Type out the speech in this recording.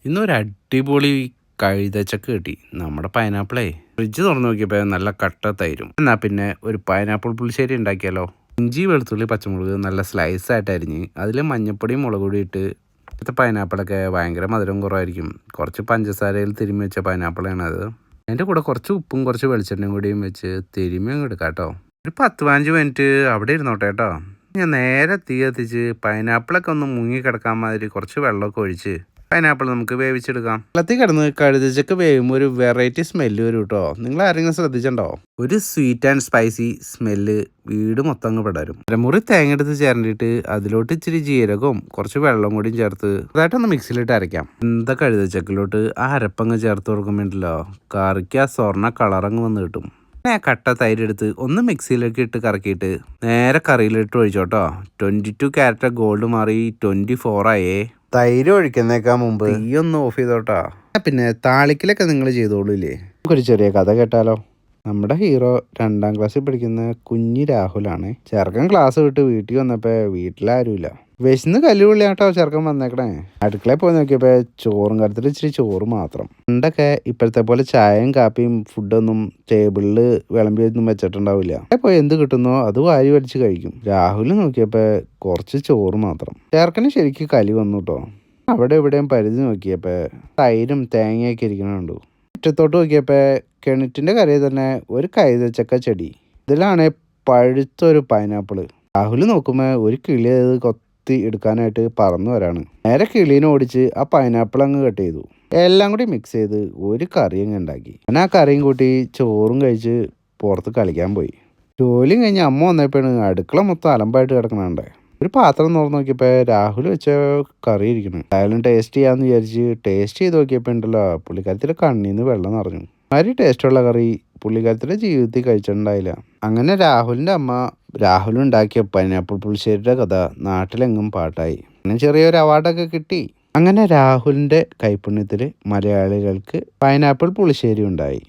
ഇന്നൊരു അടിപൊളി കഴുതച്ചക്ക കിട്ടി. നമ്മുടെ പൈനാപ്പിളേ ഫ്രിഡ്ജ് തുറന്നു നോക്കിയപ്പോൾ നല്ല കട്ട തൈരും. എന്നാൽ പിന്നെ ഒരു പൈനാപ്പിൾ പുളിശ്ശേരി ഉണ്ടാക്കിയാലോ. ഇഞ്ചി വെളുത്തുള്ളി പച്ചമുളക് നല്ല സ്ലൈസ് ആയിട്ട് അരിഞ്ഞ് അതിൽ മഞ്ഞപ്പൊടിയും മുളക് പൊടി ഇട്ട്. ഇപ്പോഴത്തെ പൈനാപ്പിളൊക്കെ ഭയങ്കര മധുരം കുറവായിരിക്കും. കുറച്ച് പഞ്ചസാരയിൽ തിരുമ്മി വെച്ച പൈനാപ്പിളാണ് അത്. അതിൻ്റെ കൂടെ കുറച്ച് ഉപ്പും കുറച്ച് വെളിച്ചെണ്ണയും കൂടിയും വെച്ച് തിരുമ്മി അങ്ങ് എടുക്കാം കേട്ടോ. ഒരു 10-15 മിനിറ്റ് അവിടെ ഇരുന്നോട്ടെ കേട്ടോ. ഞാൻ നേരെ തീ കത്തിച്ച് പൈനാപ്പിളൊക്കെ ഒന്ന് മുങ്ങി കിടക്കാൻ മാതിരി കുറച്ച് വെള്ളമൊക്കെ ഒഴിച്ച് പൈനാപ്പിൾ നമുക്ക് വേവിച്ചെടുക്കാം. വെള്ളത്തിൽ കിടന്ന് കഴുതച്ചക്ക വേവുമ്പോൾ ഒരു വെറൈറ്റി സ്മെല്ല് വരും കേട്ടോ. നിങ്ങൾ ആരെങ്കിലും ശ്രദ്ധിച്ചിട്ടുണ്ടോ? ഒരു സ്വീറ്റ് ആൻഡ് സ്പൈസി സ്മെല്ല് വീട് മൊത്തം അങ്ങ് പെടരും. അരമുറി തേങ്ങ എടുത്ത് ചേർന്നിട്ട് അതിലോട്ട് ഇച്ചിരി ജീരകവും കുറച്ച് വെള്ളം കൂടിയും ചേർത്ത് അതായിട്ടൊന്ന് മിക്സിയിലിട്ട് അരയ്ക്കാം. എന്താ കഴുതച്ചക്കിലോട്ട് ആ അരപ്പങ്ങ് ചേർത്ത് കൊടുക്കുമ്പോണ്ടല്ലോ കറിക്ക് ആ സ്വർണ്ണ കളറങ്ങ് വന്ന് കിട്ടും. കട്ട തൈര് എടുത്ത് ഒന്ന് മിക്സിയിലേക്ക് ഇട്ട് കറക്കിയിട്ട് നേരെ കറിയിലിട്ട് ഒഴിച്ചോട്ടോ. 22 ക്യാരറ്റ് ഗോൾഡ് മാറി 24 ആയേ. തൈര് ഒഴിക്കുന്നേക്കാൻ മുമ്പ് തീ ഒന്ന് ഓഫ് ചെയ്തോട്ടാ. പിന്നെ താളിക്കലൊക്കെ നിങ്ങൾ ചെയ്തോളൂല്ലേ. നമുക്കൊരു ചെറിയ കഥ കേട്ടാലോ. നമ്മുടെ ഹീറോ 2ാം ക്ലാസ്സിൽ പഠിക്കുന്ന കുഞ്ഞി രാഹുലാണ്. ചെറുക്കൻ ക്ലാസ് വിട്ട് വീട്ടിൽ വന്നപ്പോൾ വീട്ടിലാരുമില്ല. വിശന്ന് കല്ലുപുള്ളിയാട്ടോ ചെറുക്കൻ വന്നേക്കണേ. അടുക്കളയിൽ പോയി നോക്കിയപ്പോൾ ചോറും കറുത്തിട്ട് ഇച്ചിരി ചോറ് മാത്രം. പണ്ടൊക്കെ ഇപ്പോഴത്തെ പോലെ ചായയും കാപ്പിയും ഫുഡൊന്നും ടേബിളിൽ വിളമ്പിയൊന്നും വെച്ചിട്ടുണ്ടാവില്ല. പോയി എന്ത് കിട്ടുന്നോ അത് വാരി വലിച്ച് കഴിക്കും. രാഹുൽ നോക്കിയപ്പോൾ കുറച്ച് ചോറ് മാത്രം. ചെറുക്കന് ശരിക്കും കലി വന്നു കേട്ടോ. അവിടെ ഇവിടെയും പരിധി നോക്കിയപ്പോൾ തൈരും തേങ്ങയൊക്കെ ഇരിക്കണുണ്ടു. മുറ്റത്തോട്ട് നോക്കിയപ്പോൾ കിണറ്റിൻ്റെ കരയിൽ തന്നെ ഒരു കൈതച്ചക്ക ചെടി. ഇതിലാണ് പഴുത്തൊരു പൈനാപ്പിള്. രാഹുൽ നോക്കുമ്പോൾ ഒരു കിളി കൊത്തി എടുക്കാനായിട്ട് പറന്നു വരാണ്. നേരെ കിളീനെ ഓടിച്ച് ആ പൈനാപ്പിൾ അങ്ങ് കട്ട് ചെയ്തു. എല്ലാം കൂടി മിക്സ് ചെയ്ത് ഒരു കറി അങ്ങ് ഉണ്ടാക്കി. ഞാൻ ആ കറിയും കൂട്ടി ചോറും കഴിച്ച് പുറത്ത് കളിക്കാൻ പോയി. ജോലിയും കഴിഞ്ഞ് അമ്മ വന്നപ്പോഴാണ് അടുക്കള മൊത്തം അലമ്പായിട്ട് കിടക്കണേ. ഒരു പാത്രം തുറന്ന് നോക്കിയപ്പോൾ രാഹുൽ വെച്ച കറി ഇരിക്കണം. അയാളും ടേസ്റ്റ് ചെയ്യാമെന്ന് വിചാരിച്ച് ടേസ്റ്റ് ചെയ്ത് നോക്കിയപ്പോൾ ഉണ്ടല്ലോ പുള്ളിക്കാരത്തിൻ്റെ കണ്ണീന്ന് വെള്ളം നിറഞ്ഞു. ഭാരി ടേസ്റ്റുള്ള കറി പുള്ളിക്കാരത്തിൻ്റെ ജീവിതത്തിൽ കഴിച്ചിട്ടുണ്ടായില്ല. അങ്ങനെ രാഹുലിൻ്റെ അമ്മ രാഹുലുണ്ടാക്കിയ പൈനാപ്പിൾ പുളിശ്ശേരിയുടെ കഥ നാട്ടിലെങ്ങും പാട്ടായി. അങ്ങനെ ചെറിയൊരു അവാർഡൊക്കെ കിട്ടി. അങ്ങനെ രാഹുലിൻ്റെ കൈപ്പുണ്യത്തിൽ മലയാളികൾക്ക് പൈനാപ്പിൾ പുളിശ്ശേരി ഉണ്ടായി.